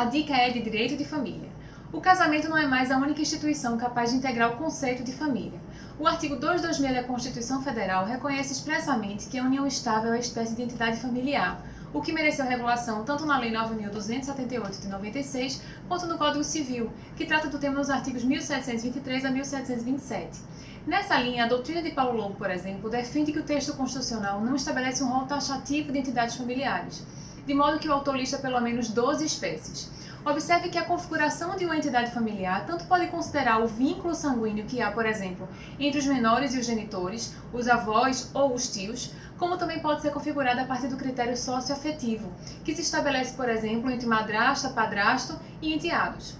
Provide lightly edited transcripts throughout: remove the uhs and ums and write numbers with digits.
A dica é de direito de família. O casamento não é mais a única instituição capaz de integrar o conceito de família. O artigo 226 da Constituição Federal reconhece expressamente que a união estável é a espécie de entidade familiar, o que mereceu regulação tanto na Lei 9.278 de 96, quanto no Código Civil, que trata do tema nos artigos 1723 a 1727. Nessa linha, a doutrina de Paulo Lobo, por exemplo, defende que o texto constitucional não estabelece um rol taxativo de entidades familiares, de modo que o autor lista pelo menos 12 espécies. Observe que a configuração de uma entidade familiar tanto pode considerar o vínculo sanguíneo que há, por exemplo, entre os menores e os genitores, os avós ou os tios, como também pode ser configurada a partir do critério socioafetivo, que se estabelece, por exemplo, entre madrasta, padrasto e enteados.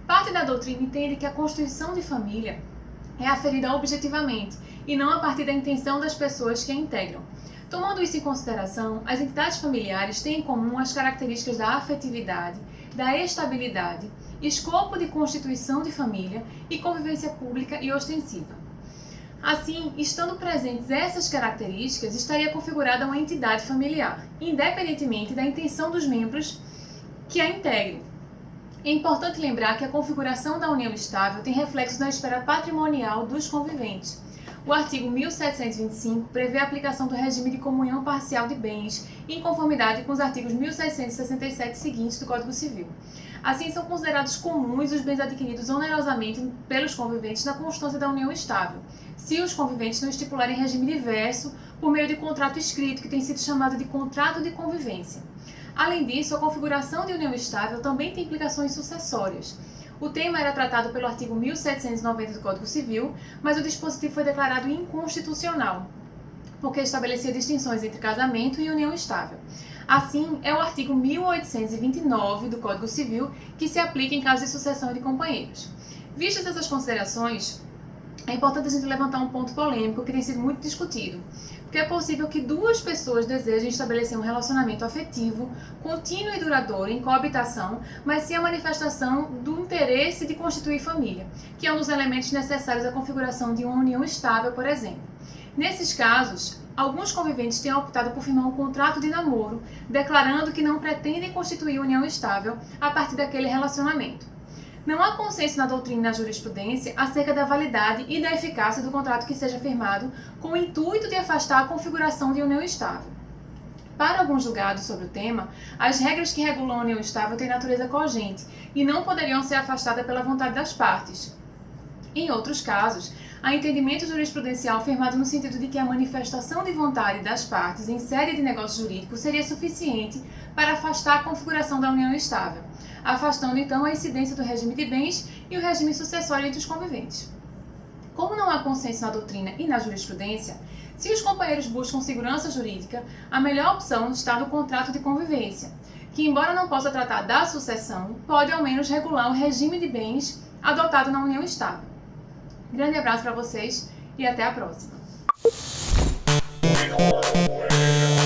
Parte da doutrina entende que a constituição de família é aferida objetivamente e não a partir da intenção das pessoas que a integram. Tomando isso em consideração, as entidades familiares têm em comum as características da afetividade, da estabilidade, escopo de constituição de família e convivência pública e ostensiva. Assim, estando presentes essas características, estaria configurada uma entidade familiar, independentemente da intenção dos membros que a integrem. É importante lembrar que a configuração da união estável tem reflexos na esfera patrimonial dos conviventes. O artigo 1725 prevê a aplicação do regime de comunhão parcial de bens, em conformidade com os artigos 1667 seguintes do Código Civil. Assim, são considerados comuns os bens adquiridos onerosamente pelos conviventes na constância da união estável, se os conviventes não estipularem regime diverso por meio de contrato escrito, que tem sido chamado de contrato de convivência. Além disso, a configuração de união estável também tem implicações sucessórias. O tema era tratado pelo artigo 1790 do Código Civil, mas o dispositivo foi declarado inconstitucional, porque estabelecia distinções entre casamento e união estável. Assim, é o artigo 1829 do Código Civil que se aplica em caso de sucessão de companheiros. Vistas essas considerações, é importante a gente levantar um ponto polêmico que tem sido muito discutido, porque é possível que duas pessoas desejem estabelecer um relacionamento afetivo, contínuo e duradouro em coabitação, mas sem a manifestação do interesse de constituir família, que é um dos elementos necessários à configuração de uma união estável, por exemplo. Nesses casos, alguns conviventes têm optado por firmar um contrato de namoro, declarando que não pretendem constituir união estável a partir daquele relacionamento. Não há consenso na doutrina e na jurisprudência acerca da validade e da eficácia do contrato que seja firmado com o intuito de afastar a configuração de união estável. Para alguns julgados sobre o tema, as regras que regulam a união estável têm natureza cogente e não poderiam ser afastadas pela vontade das partes. Em outros casos, há entendimento jurisprudencial firmado no sentido de que a manifestação de vontade das partes em sede de negócio jurídico seria suficiente para afastar a configuração da união estável, afastando então a incidência do regime de bens e o regime sucessório entre os conviventes. Como não há consenso na doutrina e na jurisprudência, se os companheiros buscam segurança jurídica, a melhor opção está no contrato de convivência, que, embora não possa tratar da sucessão, pode ao menos regular o regime de bens adotado na união estável. Grande abraço para vocês e até a próxima!